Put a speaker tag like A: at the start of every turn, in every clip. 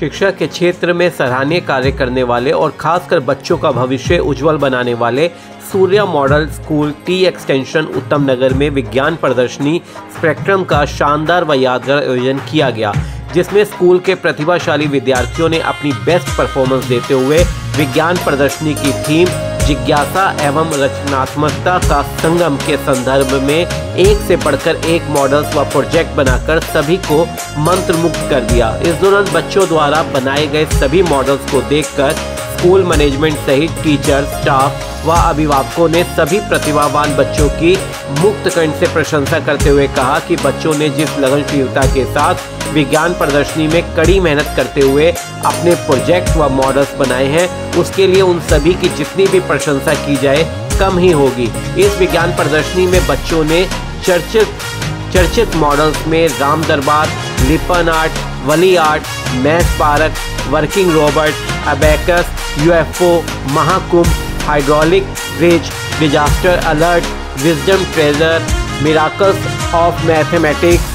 A: शिक्षा के क्षेत्र में सराहनीय कार्य करने वाले और खासकर बच्चों का भविष्य उज्जवल बनाने वाले Surya model school T extension उत्तम नगर में विज्ञान प्रदर्शनी स्पेक्ट्रम का शानदार व यादगार आयोजन किया गया, जिसमें स्कूल के प्रतिभाशाली विद्यार्थियों ने अपनी बेस्ट परफॉर्मेंस देते हुए विज्ञान प्रदर्शनी की थीम जिज्ञासा एवं रचनात्मकता का संगम के संदर्भ में एक से बढ़कर एक मॉडल्स व प्रोजेक्ट बनाकर सभी को मंत्रमुग्ध कर दिया। इस दौरान बच्चों द्वारा बनाए गए सभी मॉडल्स को देखकर स्कूल मैनेजमेंट सहित टीचर, स्टाफ व अभिभावकों ने सभी प्रतिभावान बच्चों की मुक्त कंठ से प्रशंसा करते हुए कहा कि बच्चों ने जिस लगनशीलता के साथ विज्ञान प्रदर्शनी में कड़ी मेहनत करते हुए अपने प्रोजेक्ट व मॉडल्स बनाए हैं, उसके लिए उन सभी की जितनी भी प्रशंसा की जाए कम ही होगी। इस विज्ञान प्रदर्शनी में बच्चों ने चर्चित मॉडल्स में Ram Darbar, Lippan art, Warli art, math park, working robot, abacus, UFO, Mahakumbh, hydraulic bridge, disaster alert, wisdom treasure, miracles of mathematics,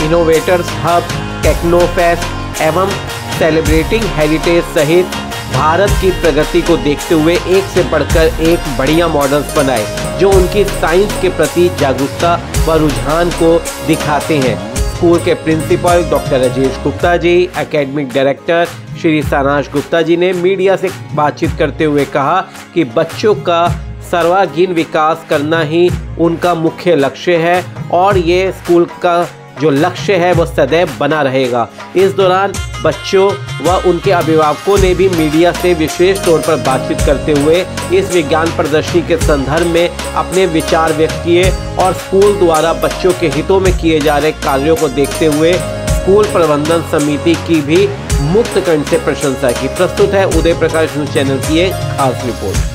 A: innovators hub, technofest एवं सेलिब्रेटिंग हेरिटेज सहित भारत की प्रगति को देखते हुए एक से बढ़कर एक बढ़िया मॉडल्स बनाए जो उनकी साइंस के प्रति जागरूकता व रुझान को दिखाते हैं। स्कूल के principal doctor Rajesh Gupta ji, academic director Shri सारांश गुप्ता जी ने मीडिया से बातचीत करते हुए कहा कि बच्चों का सर्वांगीण विकास करना ही उनका मुख्य लक्ष्य है और ये स्कूल का जो लक्ष्य है वो सदैव बना रहेगा। इस दौरान बच्चों व उनके अभिभावकों ने भी मीडिया से विशेष तौर पर बातचीत करते हुए इस विज्ञान प्रदर्शनी के संदर्भ में अपने विचार व्यक्त किए और स्कूल द्वारा बच्चों के हितों में किए जा रहे कार्यों को देखते हुए स्कूल प्रबंधन समिति की भी मुक्त कंठ से प्रशंसा की। प्रस्तुत है उदय प्रकाश न्यूज चैनल की एक खास report.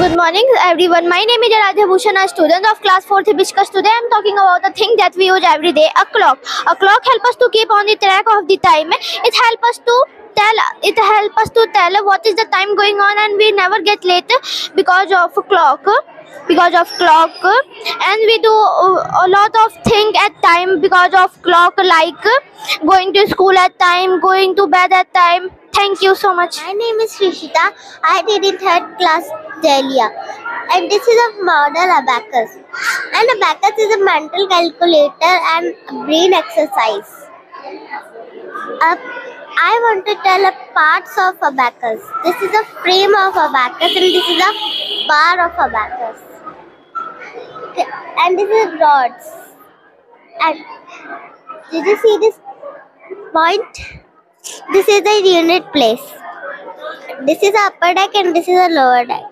B: Good morning everyone. My name is Aradhya Bhushan, a student of class 4th Hibiscus. Today I am talking about the thing that we use every day, a clock. A clock helps us to keep on the track of the time. It helps us to tell what is the time going on, and we never get late because of clock. And we do a lot of things at time because of clock, like going to school at time, going to bed at time. Thank you so much.
C: My name is Rishita. I did in 3rd class Delia, and this is a model abacus. And abacus is a mental calculator and brain exercise. I want to tell a parts of abacus. This is a frame of abacus, and this is a bar of abacus. And this is rods. And did you see this point? This is the unit place. This is the upper deck and this is the lower deck.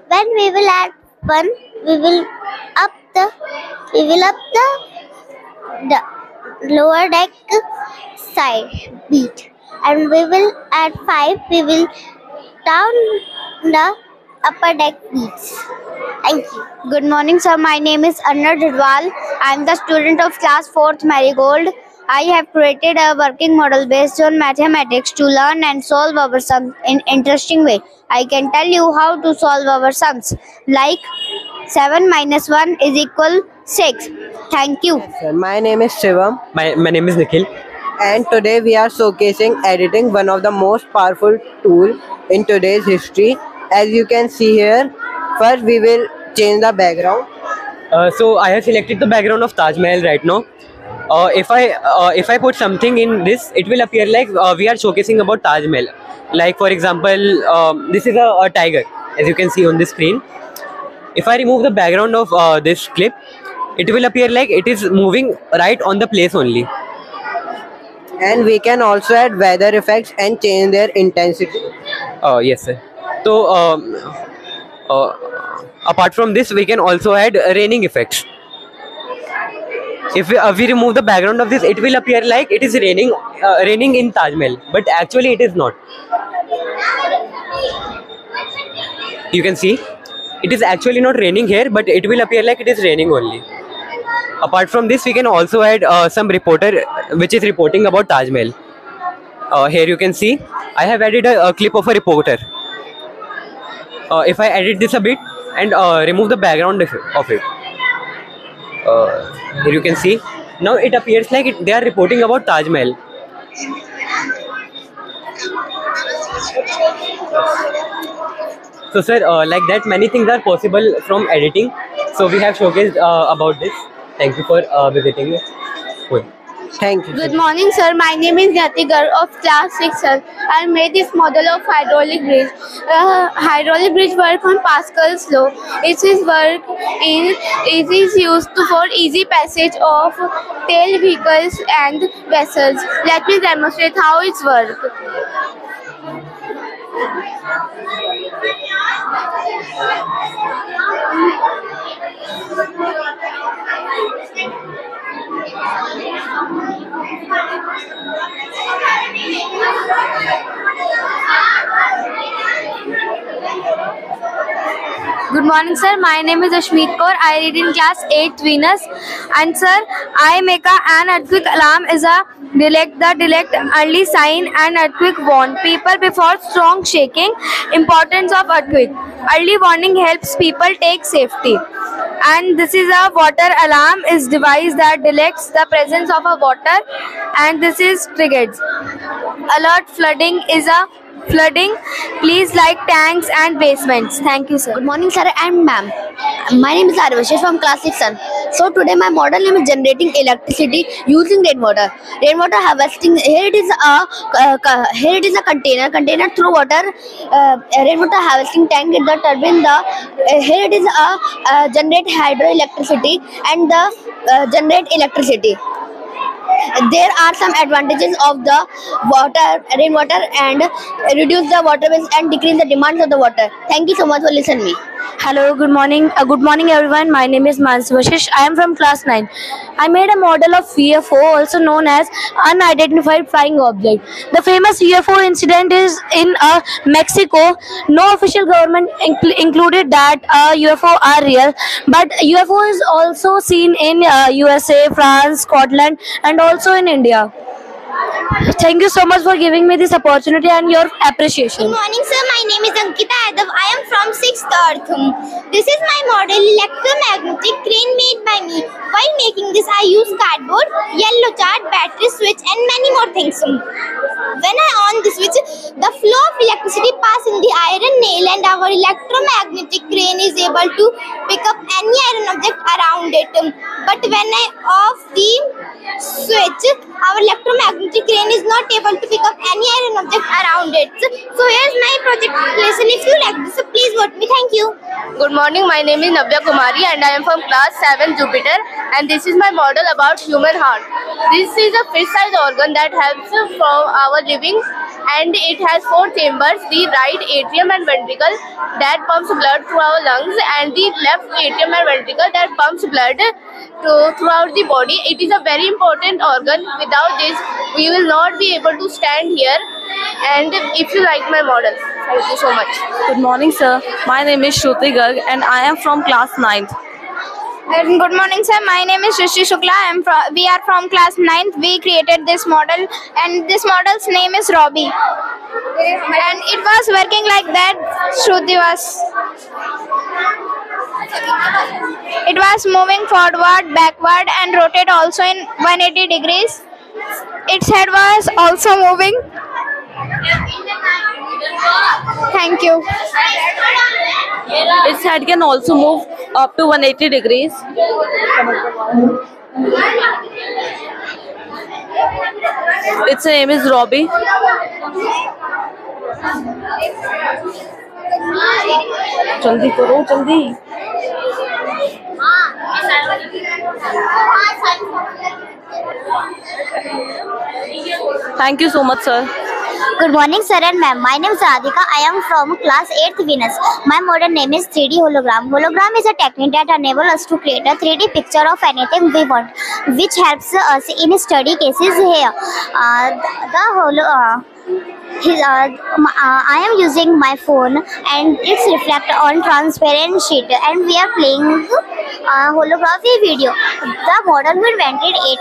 C: When we will add 1, we will up the lower deck side beat, and we will add 5, we will down the upper deck beats. Thank you.
D: Good morning, sir. My name is Anna Didwal. I am the student of class 4th Marigold. I have created a working model based on mathematics to learn and solve our sums in interesting way. I can tell you how to solve our sums, like 7 minus 1 is equal 6. Thank you.
E: Sir, my name is Shivam.
F: My name is Nikhil.
E: And today we are showcasing editing, one of the most powerful tool in today's history. As you can see here, first we will change the background.
F: So I have selected the background of Taj Mahal right now. If I put something in this, it will appear like we are showcasing about Taj Mahal. Like for example, this is a tiger, as you can see on the screen. If I remove the background of this clip, it will appear like it is moving right on the place only.
E: And we can also add weather effects and change their intensity.
F: Yes, sir. So apart from this, we can also add raining effects. If we remove the background of this, it will appear like it is raining in Taj Mahal, but actually it is not. You can see it is actually not raining here, but it will appear like it is raining only. Apart from this, we can also add some reporter which is reporting about Taj Mahal. Here you can see I have added a clip of a reporter. If I edit this a bit and remove the background of it, here you can see now it appears like they are reporting about Taj Mahal. So sir, like that many things are possible from editing. So we have showcased about this. Thank you for visiting it. Cool.
E: Thank you.
B: Good morning, sir. My name is Nyati Garg of class 6, sir. I made this model of hydraulic bridge. Hydraulic bridge work on Pascal's law. It is used for easy passage of tail vehicles and vessels. Let me demonstrate how it works.
D: Good morning, sir. My name is Ashmeet Kaur. I read in class 8th Venus. And sir, I make an earthquake alarm is a delect early sign and earthquake warn people before strong shaking. Importance of earthquake. Early warning helps people take safety. And this is a water alarm is device that detects the presence of a water, and this is triggered. Alert flooding is a flooding. Please like tanks and basements. Thank you, sir.
C: Good morning, sir and ma'am. My name is Arvash from class 6. So today my model name is generating electricity using rainwater. Rainwater harvesting. Here it is a container through water. Rainwater harvesting tank is the turbine. Here it is a generate hydroelectricity and the generate electricity. there are some advantages of the rainwater, and reduce the water waste and decrease the demands of the water. Thank you so much for listening me.
D: Hello, good morning. Good morning, everyone. My name is Mansi Vashish. I am from class 9. I made a model of UFO, also known as Unidentified Flying Object. The famous UFO incident is in Mexico. No official government included that UFO are real, but UFO is also seen in USA, France, Scotland, and also in India. Thank you so much for giving me this opportunity and your appreciation.
B: Good morning, sir. My name is Ankita Yadav. I am from 6th Earth. This is my model electromagnetic crane made by me. While making this, I used cardboard, yellow chart, battery switch, and many more things. When I on the switch, the flow of electricity passes in the iron nail, and our electromagnetic crane is able to pick up any iron object around it. But when I off the switch, our electromagnetic crane is not able to pick up any iron object around it. So here's my project lesson. If you like this, so please vote me. Thank you.
D: Good morning, my name is Navya Kumari and I am from class 7 Jupiter, and this is my model about human heart. This is a fish-sized organ that helps from our living, and it has 4 chambers, the right atrium and ventricle that pumps blood through our lungs, and the left atrium and ventricle that pumps blood throughout the body. It is a very important organ. Without this, we will not be able to stand here. And if you like my model, thank you so much.
G: Good morning, sir. My name is Shruti Garg and I am from class 9th.
B: Good morning, sir. My name is Shrishti Shukla. We are from class 9th. We created this model, and this model's name is Robbie. And it was working like that. Shruti was. It was moving forward, backward, and rotate also in 180 degrees. Its head was also moving. Thank you.
G: Its head can also move up to 180 degrees. Its name is Robbie. जल्दी करो, जल्दी. Thank you so much, sir.
B: Good morning, sir and ma'am. My name is Radhika. I am from class 8th Venus. My model name is 3D hologram. Hologram is a technique that enables us to create a 3D picture of anything we want, which helps us in study cases here. I am using my phone and it's reflect on transparent sheet, and we are playing holography video. The model who invented it,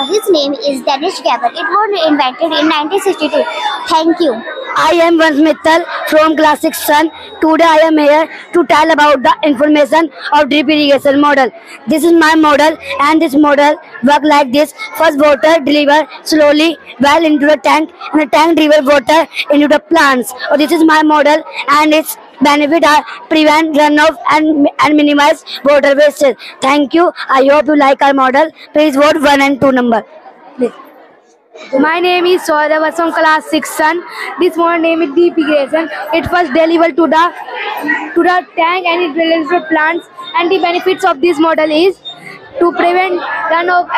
B: his name is Danish Gabor. It was invented in 1962. Thank you.
H: I am Vansh Mittal from class 6 Sun. Today I am here to tell about the information of drip irrigation model. This is my model, and this model work like this. First, water deliver slowly well into the tank, and the tank deliver water into the plants. This is my model, and its benefit are prevent runoff and minimize water wastage. Thank you. I hope you like our model. Please vote 1 and 2 number.
D: My name is Saurabh from class 6 Sun. This model name is deep irrigation. It was delivered to the tank, and it relates to plants. And the benefits of this model is to prevent runoff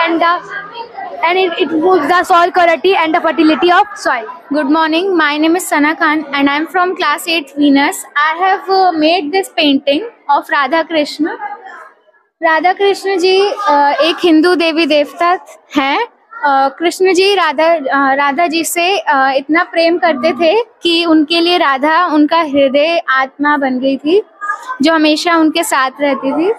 D: and it improves the soil quality and the fertility of soil.
I: Good morning, my name is Sana Khan and I am from class 8 Venus. I have made this painting of Radha Krishna. Radha Krishna ji एक हिंदू देवी देवता हैं। कृष्ण जी राधा जी से इतना प्रेम करते थे कि उनके लिए राधा उनका हृदय आत्मा बन गई थी, जो हमेशा उनके साथ रहती थी।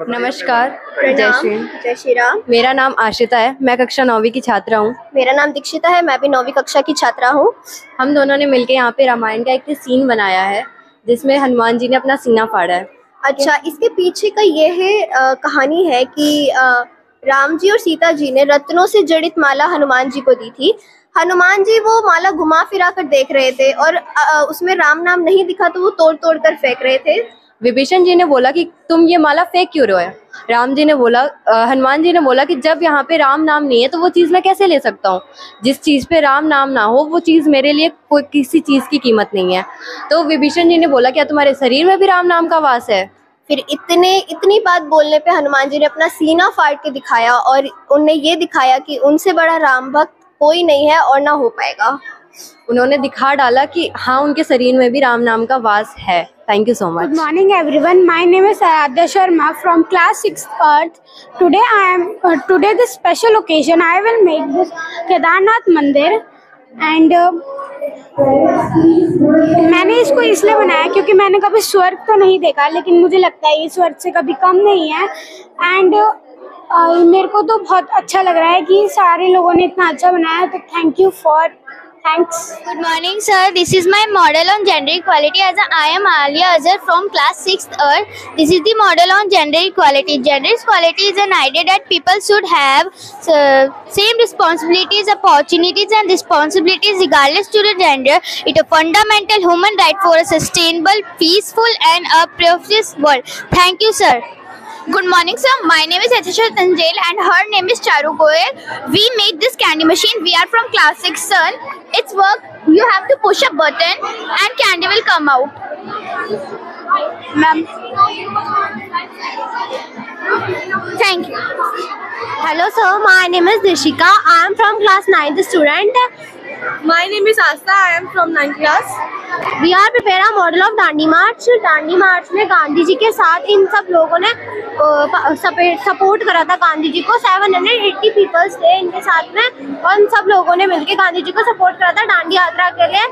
J: नमस्कार, जय श्री राम। मेरा नाम आशिता है, मैं कक्षा 9वीं की छात्रा हूँ।
C: मेरा नाम दीक्षिता है, मैं भी 9वीं कक्षा की छात्रा हूँ।
J: हम दोनों ने मिलकर यहाँ पे रामायण का एक सीन बनाया है जिसमें हनुमान जी ने अपना सीना फाड़ा है।
C: अच्छा, इसके पीछे का ये है कहानी है कि राम जी और सीता जी ने रत्नों से जड़ित माला हनुमान जी को दी थी। हनुमान जी वो माला घुमा फिरा कर देख रहे थे और उसमें राम नाम नहीं दिखा तो वो तोड़ तोड़ कर फेंक रहे थे।
J: विभीषण जी ने बोला कि तुम ये माला फेंक क्यों रहे हो? राम जी ने बोला, हनुमान जी ने बोला कि जब यहाँ पे राम नाम नहीं है तो वो चीज़ मैं कैसे ले सकता हूँ? जिस चीज़ पे राम नाम ना हो वो चीज़ मेरे लिए कोई किसी चीज़ की कीमत नहीं है। तो विभीषण जी ने बोला, क्या तुम्हारे शरीर में भी राम नाम का वास है?
C: फिर इतनी बात बोलने पे हनुमान जी ने अपना सीना फाड़ के दिखाया और उनने ये दिखाया कि उनसे बड़ा राम भक्त कोई नहीं है और ना हो पाएगा।
J: उन्होंने दिखा डाला कि हाँ, उनके शरीर में भी राम नाम का वास है। Thank you so much.
K: Good morning everyone. My name is Aradhya Sharma from class 6th Earth. Today this special occasion I will make this Kedarnath Mandir and मैंने इसको इसलिए बनाया क्योंकि मैंने कभी स्वर्ग तो नहीं देखा, लेकिन मुझे लगता है ये स्वर्ग से कभी कम नहीं है। एंड मेरे को तो बहुत अच्छा लग रहा है कि सारे लोगों ने इतना अच्छा बनाया, तो thank you for Thanks.
B: Good morning, sir. This is my model on gender equality. I am Alia Azhar from class 6th Earth. This is the model on gender equality. Gender equality is an idea that people should have same responsibilities, opportunities, and responsibilities regardless to the gender. It is a fundamental human right for a sustainable, peaceful, and a prosperous world. Thank you, sir.
L: Good morning, sir. My name is Yatisha Tanjel and her name is Charu Goel. We make this candy machine. We are from class 6 son. It's work. You have to push a button and candy will come out. Ma'am.
B: Thank you.
C: Hello sir, my name is Dishika. I am from class 9th student.
G: My name is Asta. I am from 9th class.
C: We are prepare a model of Dandi March. Dandi March में गांधी जी के साथ इन सब लोगों ने support करा था गांधी जी को। 780 peoples थे इनके साथ में और इन सब लोगों ने मिलकर गांधी जी को सपोर्ट करा था दांडी यात्रा के लिए।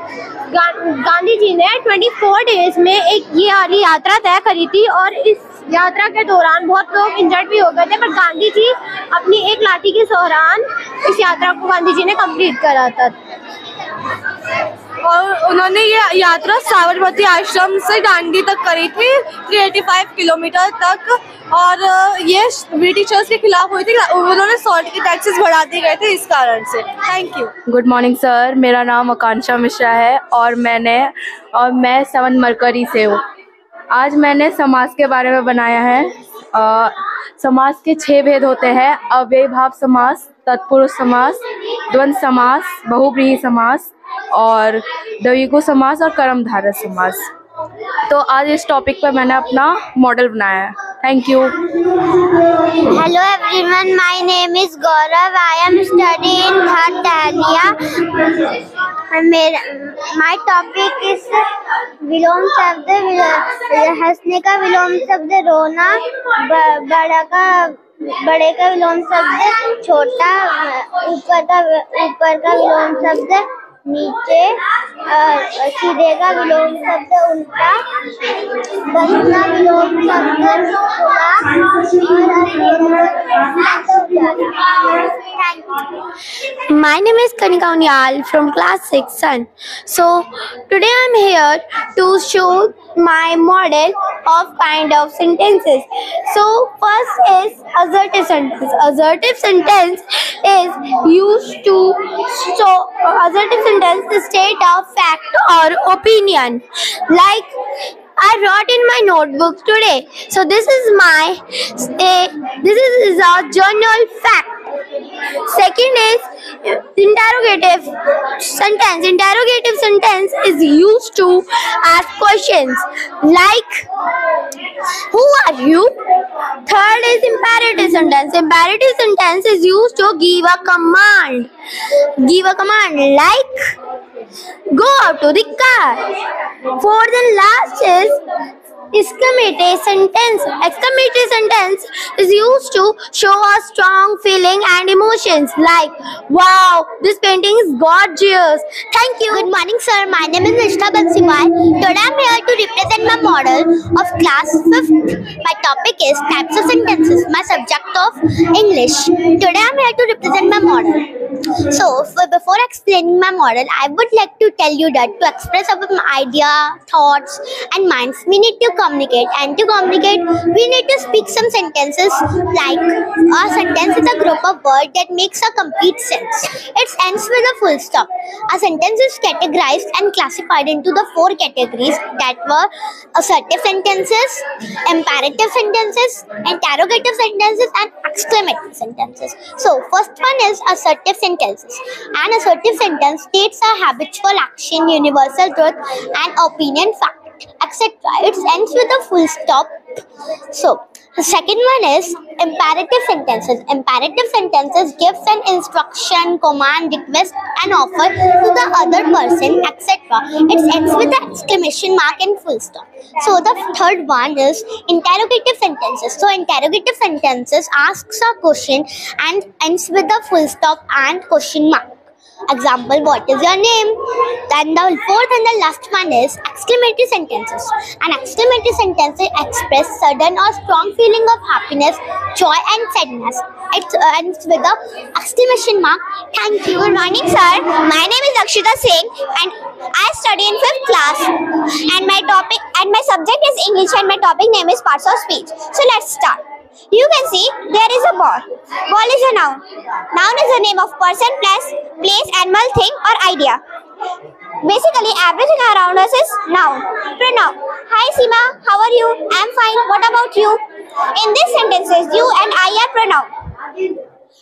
C: गांधी जी ने 24 डेज में एक ये वाली यात्रा तय करी थी और इस यात्रा के दौरान बहुत लोग इंजर्ड भी हो गए थे, पर गांधी जी अपनी एक लाठी के दौरान इस यात्रा को गांधी जी ने कंप्लीट करा था।
G: और उन्होंने ये यात्रा साबरमती आश्रम से दांडी तक करी थी, 385 किलोमीटर तक। और ये ब्रिटिशर्स के खिलाफ हुई थी, उन्होंने सॉल्ट के टैक्सेस बढ़ा दिए गए थे इस कारण से। Thank you.
M: Good morning sir, मेरा नाम आकांक्षा मिश्रा है और मैं 7 मरकरी से हूँ। आज मैंने समास के बारे में बनाया है। समास के 6 भेद होते हैं: अव्ययीभाव समास, तत्पुरुष समास, द्वंद्व समास, बहुव्रीहि समास और द्विगु समास और कर्मधारय समास। तो आज इस टॉपिक पर मैंने अपना मॉडल बनाया है। Thank you.
B: Hello everyone, my name is Gaurav. I am studying in third Dahlia. My topic is विलोम शब्द। हंसने का विलोम शब्द रोना, बड़े का विलोम शब्द छोटा, ऊपर का विलोम शब्द नीचे, सीधे का विलोम शब्द उल्टा, बंद का विलोम शब्द
N: My name is Kanika Unyal from class 6 son. So today I am here to show my model of kind of sentences. So first is assertive sentence. Assertive sentence is used to show assertive sentence is state of fact or opinion. Like I wrote in my notebook today. So this is a journal fact. Second is interrogative sentence. Interrogative sentence is used to ask questions like who are you? Third is imperative sentence. Imperative sentence is used to give a command. Give a command like go out to the car. Fourth and last is exclamative sentence. Exclamative sentence is used to show a strong feeling and emotions like wow, this painting is gorgeous.
B: Thank you. Good morning, sir. My name is Nishta Bansiwal. Today I am here to represent my model of class 5th. My topic is types of sentences. My subject of English. Today I am here to represent my model. So, before explaining my model, I would like to tell you that to express our idea, thoughts, and minds, we need to communicate. And to communicate, we need to speak some sentences. Like a sentence is a group of words that makes a complete sense. It ends with a full stop. A sentence is categorized and classified into the 4 categories that were assertive sentences, imperative sentences, interrogative sentences, and exclamative sentences. So, first one is assertive sentences. An assertive sentence states a habitual action, universal truth, and opinion, fact, etc. It ends with a full stop.
N: So the second one is imperative sentences. Imperative sentences gives an instruction, command, request and offer to the other person, etc. It ends with the exclamation mark and full stop. So the third one is interrogative sentences. So interrogative sentences asks a question and ends with the full stop and question mark. Example, what is your name? Then the fourth and the last one is exclamatory sentences. An exclamatory sentence express sudden or strong feeling of happiness, joy and sadness. It ends with the exclamation mark. Thank you.
L: Good morning, sir. My name is Akshita Singh and I study in 5th class. And my subject is English and my topic name is parts of speech. So let's start. You can see there is a ball. Ball is a noun. Noun is the name of person, place, animal, thing or idea. Basically, everything around us is noun. Pronoun. Hi Seema, how are you? I'm fine. What about you? In these sentences, you and I are pronoun.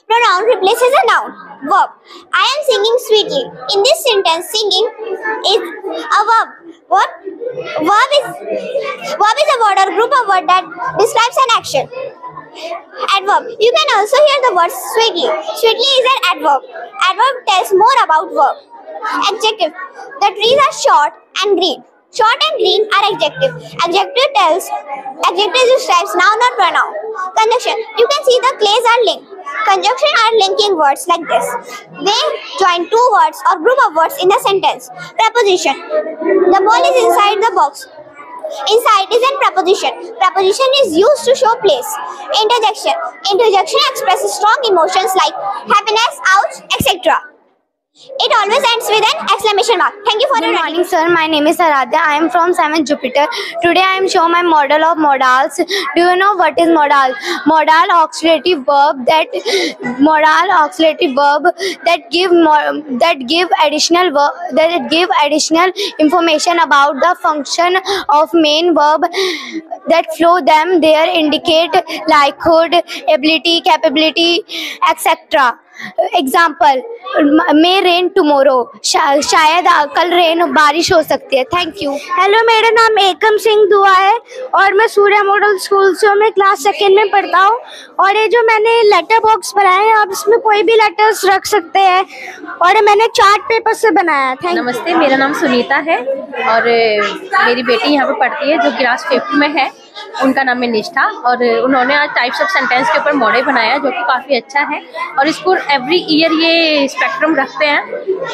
L: Pronoun replaces a noun. Verb. I am singing sweetly. In this sentence, singing is a verb. What? Verb is a word or group of words that describes an action. Adverb. You can also hear the word sweetly. Sweetly is an adverb. Adverb tells more about verb. Adjective. The trees are short and green. Short and green are adjective. Adjective describes noun or pronoun. Conjunction. You can see the clays are linked. Conjunction are linking words like this. They join two words or group of words in a sentence. Preposition. The ball is inside the box. Inside is an preposition. Preposition is used to show place. Interjection. Interjection expresses strong emotions like happiness, ouch, etc. It always ends with an exclamation mark. Thank you for your
I: Good morning, sir. My name is Aradhya. I am from 7th Jupiter. Today I am showing my model of modals. Do you know what is modal? Modal auxiliary verb that give additional information about the function of main verb that flow them. There indicate likelihood, ability, capability, etc. Example may rain tomorrow, शायद कल बारिश हो सकती है. Thank you.
K: Hello, मेरा नाम एकम सिंह दुआ है और मैं सूर्या मॉडल स्कूल से मैं क्लास 2 में पढ़ता हूँ. और ये जो मैंने लेटर बॉक्स बनाया है, आप इसमें कोई भी लेटर्स रख सकते हैं और मैंने चार्ट पेपर से बनाया है. Thank you.
O: नमस्ते, मेरा नाम सुनीता है और मेरी बेटी यहाँ पर पढ़ती है जो क्लास 5th में है. उनका नाम है निष्ठा और उन्होंने आज टाइप्स ऑफ सेंटेंस के ऊपर मॉडल बनाया जो कि काफ़ी अच्छा है. और इसको एवरी ईयर ये स्पेक्ट्रम रखते हैं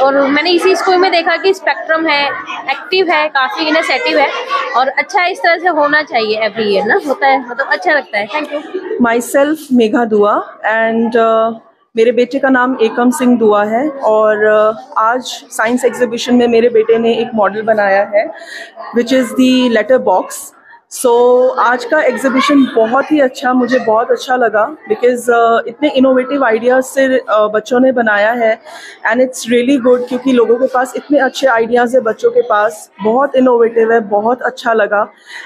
O: और मैंने इसी स्कूल में देखा कि स्पेक्ट्रम है, एक्टिव है, काफ़ी इनिशिएटिव है और अच्छा इस तरह से होना चाहिए. एवरी ईयर ना होता है, मतलब अच्छा लगता है. Thank you.
P: My self Megha दुआ एंड मेरे बेटे का नाम एकम सिंह दुआ है और आज साइंस एग्जीबिशन में मेरे बेटे ने एक मॉडल बनाया है which is the letter box. So आज का एग्जीबिशन बहुत ही अच्छा, मुझे बहुत अच्छा लगा बिकॉज इतने इनोवेटिव आइडियाज़ से बच्चों ने बनाया है एंड इट्स रियली गुड क्योंकि लोगों के पास इतने अच्छे आइडियाज़ है. बच्चों के पास बहुत इनोवेटिव है, बहुत अच्छा लगा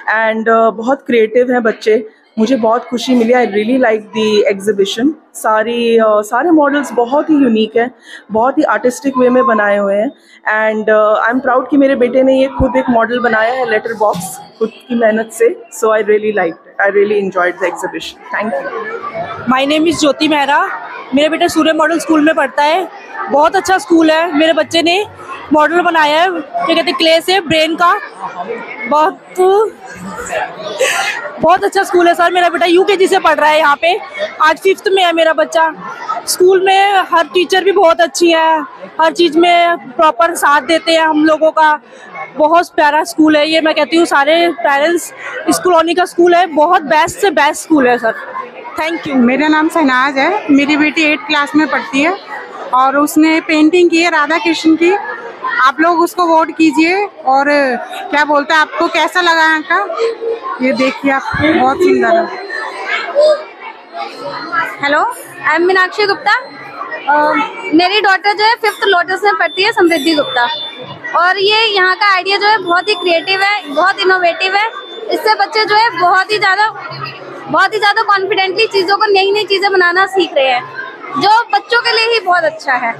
P: एंड बहुत क्रिएटिव हैं बच्चे. मुझे बहुत खुशी मिली. I really like the exhibition. सारे मॉडल्स बहुत ही यूनिक हैं, बहुत ही आर्टिस्टिक वे में बनाए हुए हैं एंड आई एम प्राउड कि मेरे बेटे ने ये खुद एक मॉडल बनाया है लेटर बॉक्स खुद की मेहनत से. So I really like it. I really enjoyed the exhibition. Thank you.
Q: My name is Jyoti Mehra. मेरा बेटा सूर्य मॉडल स्कूल में पढ़ता है. बहुत अच्छा स्कूल है. मेरे बच्चे ने मॉडल बनाया है, क्या कहते हैं, क्ले से, ब्रेन का. बहुत अच्छा स्कूल है सर. मेरा बेटा UKG से पढ़ रहा है यहाँ पे. आज 5th में है मेरा बच्चा. स्कूल में हर टीचर भी बहुत अच्छी है, हर चीज़ में प्रॉपर साथ देते हैं हम लोगों का. बहुत प्यारा स्कूल है ये. मैं कहती हूँ सारे पेरेंट्स इस कॉलोनी का स्कूल है, बहुत बेस्ट से बेस्ट स्कूल है सर. Thank you.
R: मेरा नाम शहनाज है. मेरी बेटी 8th क्लास में पढ़ती है और उसने पेंटिंग की है राधा कृष्ण की. आप लोग उसको वोट कीजिए और क्या बोलते हैं, आपको कैसा लगा यहाँ का ये देखिए आप. बहुत सुंदर है.
D: Hello, I am Meenakshi Gupta. मेरी डॉटर जो है 5th लोटस में पढ़ती है, समृद्धि गुप्ता. और ये यहाँ का आइडिया जो है बहुत ही क्रिएटिव है, बहुत इनोवेटिव है. इससे बच्चे जो है बहुत ही ज़्यादा कॉन्फिडेंटली चीज़ों को, नई चीज़ें बनाना सीख रहे हैं जो बच्चों के लिए ही बहुत अच्छा है.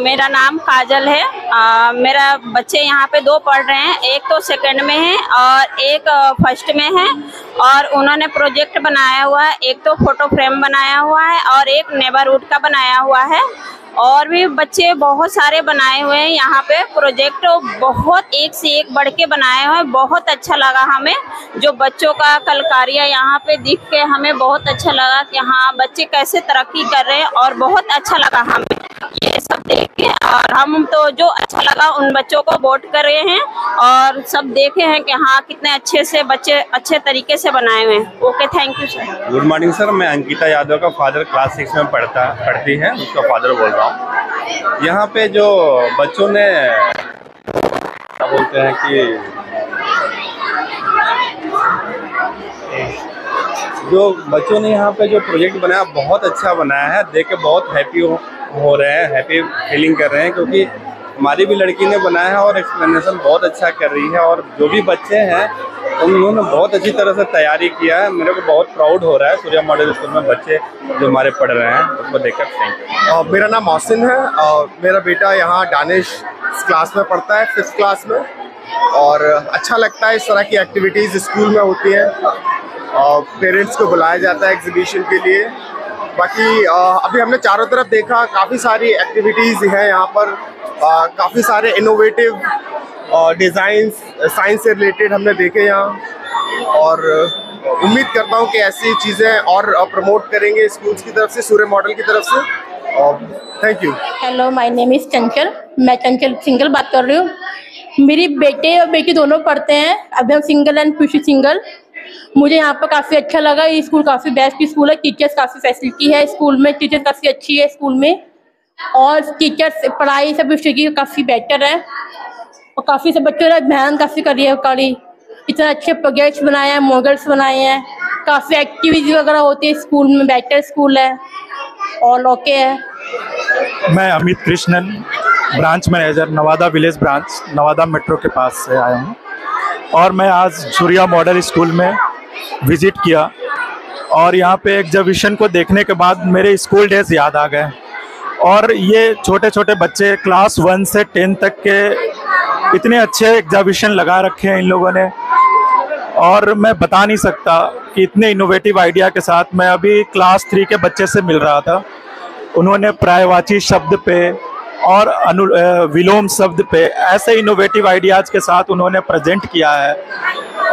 S: मेरा नाम काजल है. मेरा बच्चे यहाँ पे 2 पढ़ रहे हैं. एक तो 2nd में है और एक 1st में है और उन्होंने प्रोजेक्ट बनाया हुआ है, एक तो फोटो फ्रेम बनाया हुआ है और एक नेबरहुड का बनाया हुआ है, और भी बच्चे बहुत सारे बनाए हुए हैं यहाँ पे प्रोजेक्ट, बहुत एक से एक बढ़ के बनाए हुए हैं। बहुत अच्छा लगा हमें जो बच्चों का कलकारियाँ यहाँ पे दिख के हमें बहुत अच्छा लगा कि हाँ बच्चे कैसे तरक्की कर रहे हैं, और बहुत अच्छा लगा हमें ये सब देख के। और हम तो जो अच्छा लगा उन बच्चों को वोट कर रहे हैं और सब देखे हैं कि हाँ कितने अच्छे से बच्चे अच्छे तरीके से बनाए हुए हैं। Okay, thank you sir.
T: Good morning sir, मैं अंकिता यादव का फादर क्लास 6 में पढ़ती है, उसका फादर बोल रहा हूँ। यहाँ पे जो बच्चों ने क्या बोलते हैं कि जो बच्चों ने यहाँ पे जो प्रोजेक्ट बनाया बहुत अच्छा बनाया है, देख के बहुत हैप्पी हो रहे हैं, हैप्पी फीलिंग कर रहे हैं, क्योंकि हमारी भी लड़की ने बनाया है और एक्सप्लेनेशन बहुत अच्छा कर रही है। और जो भी बच्चे हैं उन्होंने बहुत अच्छी तरह से तैयारी किया है। मेरे को बहुत प्राउड हो रहा है सूर्या मॉडल स्कूल में बच्चे जो हमारे पढ़ रहे हैं उसको देखकर। Thank you.
U: मेरा नाम मोहसिन है और मेरा बेटा यहाँ दानिश क्लास में पढ़ता है, 5th क्लास में, और अच्छा लगता है इस तरह की एक्टिविटीज़ स्कूल में होती है और पेरेंट्स को बुलाया जाता है एग्जीबिशन के लिए। बाकी अभी हमने चारों तरफ देखा, काफ़ी सारी एक्टिविटीज़ हैं यहाँ पर, काफ़ी सारे इनोवेटिव डिज़ाइंस साइंस से रिलेटेड हमने देखे यहाँ, और उम्मीद करता हूँ कि ऐसी चीज़ें और प्रमोट करेंगे स्कूल्स की तरफ से, सूर्य मॉडल की तरफ से। और thank you.
V: Hello, my name is चंचल, मैं चंचल सिंगल बात कर रही हूँ। मेरी बेटे और बेटी दोनों पढ़ते हैं, अभी हम सिंगल एंड पीयूष सिंगल। मुझे यहाँ पर काफ़ी अच्छा लगा, ये स्कूल काफ़ी बेस्ट स्कूल है, टीचर्स काफ़ी फैसिलिटी है स्कूल में, टीचर्स काफ़ी अच्छी है स्कूल में, और टीचर्स पढ़ाई सब विषय की काफ़ी बेटर है, और काफ़ी सब बच्चों ने मेहनत काफ़ी करी है, इतने अच्छे प्रोजेक्ट्स बनाए हैं, मॉडल्स बनाए हैं, काफ़ी एक्टिविटीज वगैरह होती है स्कूल में, बेटर स्कूल है और ओके है।
W: मैं Amit Krishnan, branch manager Nawada village branch, Nawada metro के पास से आया हूँ, और मैं आज सूर्या मॉडल स्कूल में विज़िट किया, और यहाँ पे एग्जीबिशन को देखने के बाद मेरे स्कूल डेज याद आ गए। और ये छोटे छोटे बच्चे क्लास 1 से 10 तक के इतने अच्छे एग्जीबिशन लगा रखे हैं इन लोगों ने, और मैं बता नहीं सकता कि इतने इनोवेटिव आइडिया के साथ। मैं अभी क्लास 3 के बच्चे से मिल रहा था, उन्होंने पर्यायवाची शब्द पे और विलोम शब्द पे ऐसे इनोवेटिव आइडियाज़ के साथ उन्होंने प्रेजेंट किया है,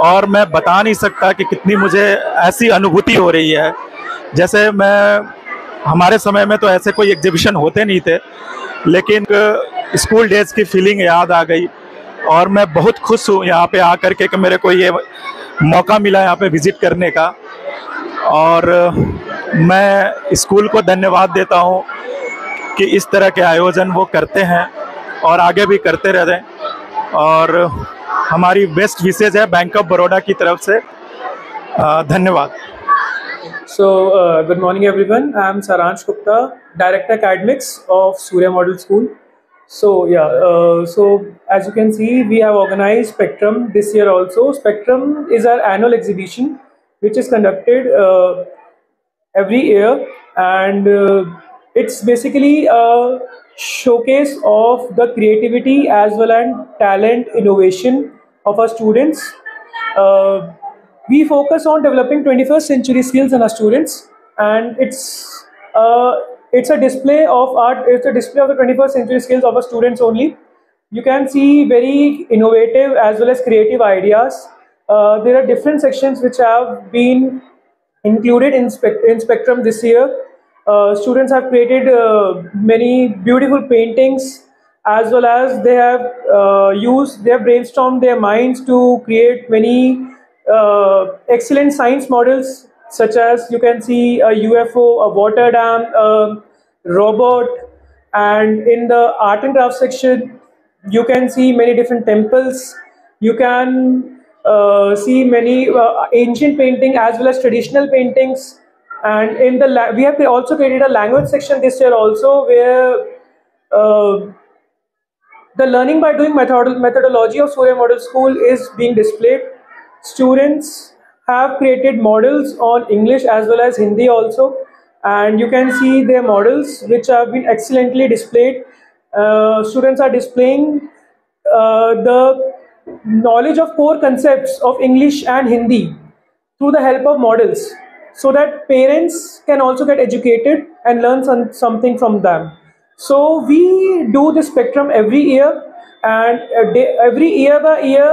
W: और मैं बता नहीं सकता कि कितनी मुझे ऐसी अनुभूति हो रही है। जैसे हमारे समय में तो ऐसे कोई एग्जीबिशन होते नहीं थे, लेकिन स्कूल डेज की फीलिंग याद आ गई, और मैं बहुत खुश हूँ यहाँ पे आकर के कि मेरे को ये मौका मिला यहाँ पे विज़िट करने का। और मैं स्कूल को धन्यवाद देता हूँ कि इस तरह के आयोजन वो करते हैं और आगे भी करते रहें, और हमारी बेस्ट विशेज है बैंक ऑफ बड़ौदा की तरफ से। धन्यवाद।
X: So, good morning everyone. I am Saransh Gupta, Director Academics of Surya Model School. So as you can see, we have organized Spectrum this year also. Spectrum is our annual exhibition which is conducted every year, and it's basically a showcase of the creativity as well as talent, innovation of our students. We focus on developing 21st century skills in our students, and it's a display of art. It's a display of the 21st century skills of our students only. You can see very innovative as well as creative ideas. There are different sections which have been included in Spectrum this year. Students have created many beautiful paintings, as well as they have brainstormed their minds to create many excellent science models, such as you can see a UFO, a water dam, a robot, and in the art and craft section you can see many different temples. You can see many ancient painting as well as traditional paintings, and in the we have also created a language section this year also, where the learning by doing methodology of Surya Model School is being displayed. Students have created models on English as well as Hindi also, and you can see their models which have been excellently displayed. Students are displaying the knowledge of core concepts of English and Hindi through the help of models, so that parents can also get educated and learn something from them. So we do this spectrum every year, and every year by year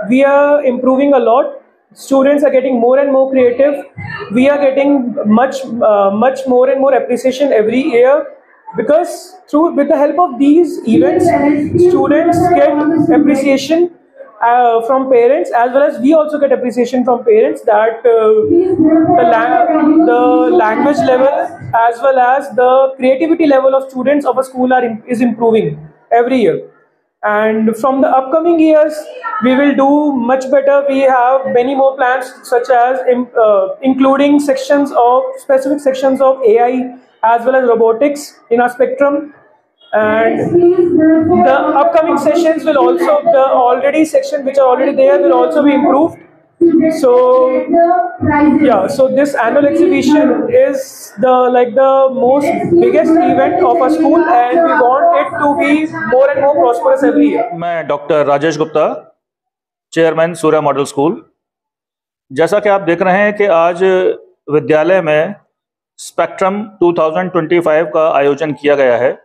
X: we are improving a lot. Students are getting more and more creative. We are getting much more and more appreciation every year, because with the help of these events, students get appreciation from parents, as well as we also get appreciation from parents that the language level as well as the creativity level of students of a school is improving every year. And from the upcoming years, we will do much better. We have many more plans, such as including specific sections of AI as well as robotics in our spectrum. And the upcoming sessions will also, the already section which are already there will also be improved. So yeah, so this annual exhibition is the most biggest event of a school, and we want it to be more and more prosperous every year.
A: मैं doctor Rajesh Gupta, chairman Surya model school. जैसा कि आप देख रहे हैं कि आज विद्यालय में स्पेक्ट्रम 2025 का आयोजन किया गया है।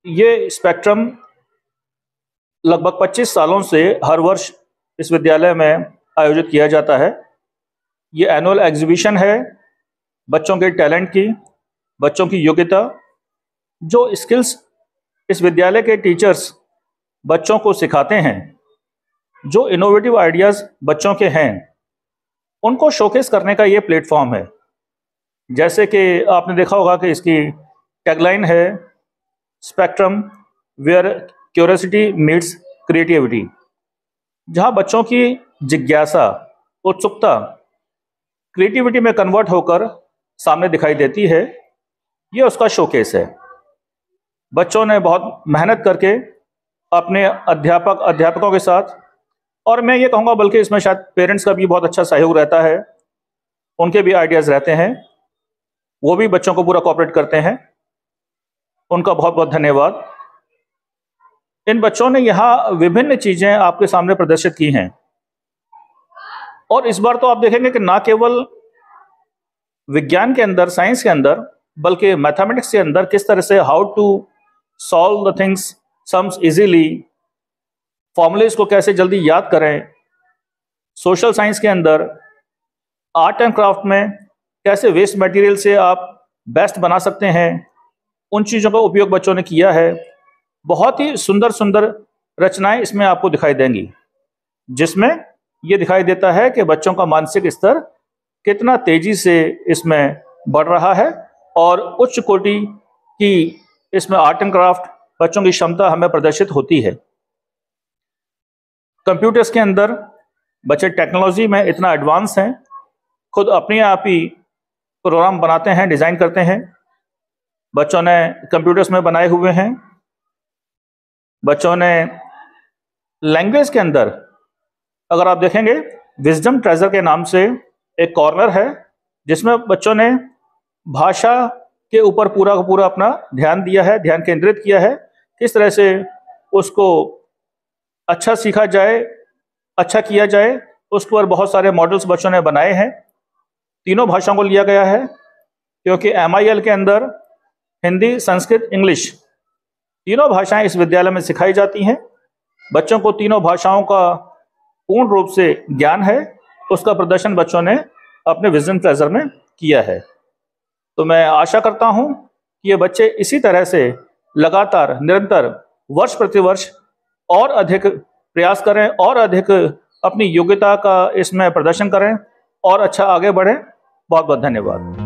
A: ये स्पेक्ट्रम लगभग 25 सालों से हर वर्ष इस विद्यालय में आयोजित किया जाता है। ये एनुअल एग्जीबिशन है बच्चों के टैलेंट की, बच्चों की योग्यता, जो स्किल्स इस विद्यालय के टीचर्स बच्चों को सिखाते हैं, जो इनोवेटिव आइडियाज़ बच्चों के हैं, उनको शोकेस करने का ये प्लेटफॉर्म है। जैसे कि आपने देखा होगा कि इसकी टैगलाइन है Spectrum where curiosity meets creativity, जहाँ बच्चों की जिज्ञासा, उत्सुकता क्रिएटिविटी में कन्वर्ट होकर सामने दिखाई देती है। ये उसका शोकेस है। बच्चों ने बहुत मेहनत करके अपने अध्यापकों के साथ, और मैं ये कहूँगा बल्कि इसमें शायद पेरेंट्स का भी बहुत अच्छा सहयोग रहता है, उनके भी आइडियाज़ रहते हैं, वो भी बच्चों को पूरा कोऑपरेट करते हैं। उनका बहुत बहुत धन्यवाद। इन बच्चों ने यहाँ विभिन्न चीज़ें आपके सामने प्रदर्शित की हैं, और इस बार तो आप देखेंगे कि ना केवल विज्ञान के अंदर, साइंस के अंदर, बल्कि मैथमेटिक्स के अंदर किस तरह से how to solve the things sums easily, formulas को कैसे जल्दी याद करें, सोशल साइंस के अंदर आर्ट एंड क्राफ्ट में कैसे वेस्ट मटेरियल से आप बेस्ट बना सकते हैं, उन चीज़ों का उपयोग बच्चों ने किया है। बहुत ही सुंदर सुंदर रचनाएं इसमें आपको दिखाई देंगी, जिसमें ये दिखाई देता है कि बच्चों का मानसिक स्तर कितना तेजी से इसमें बढ़ रहा है, और उच्च कोटि की इसमें आर्ट एंड क्राफ्ट बच्चों की क्षमता हमें प्रदर्शित होती है। कंप्यूटर्स के अंदर बच्चे टेक्नोलॉजी में इतना एडवांस हैं, खुद अपने आप ही प्रोग्राम बनाते हैं, डिज़ाइन करते हैं। बच्चों ने कंप्यूटर्स में बनाए हुए हैं। बच्चों ने लैंग्वेज के अंदर, अगर आप देखेंगे, विजडम ट्रेजर के नाम से एक कॉर्नर है, जिसमें बच्चों ने भाषा के ऊपर पूरा का पूरा अपना ध्यान दिया है, ध्यान केंद्रित किया है, किस तरह से उसको अच्छा सीखा जाए, अच्छा किया जाए। उस पर बहुत सारे मॉडल्स बच्चों ने बनाए हैं। तीनों भाषाओं को लिया गया है, क्योंकि MIL के अंदर हिंदी, संस्कृत, इंग्लिश तीनों भाषाएं इस विद्यालय में सिखाई जाती हैं। बच्चों को तीनों भाषाओं का पूर्ण रूप से ज्ञान है। उसका प्रदर्शन बच्चों ने अपने विजन ट्रेजर में किया है। तो मैं आशा करता हूं कि ये बच्चे इसी तरह से लगातार, निरंतर, वर्ष प्रतिवर्ष और अधिक प्रयास करें, और अधिक अपनी योग्यता का इसमें प्रदर्शन करें, और अच्छा आगे बढ़ें। बहुत बहुत धन्यवाद।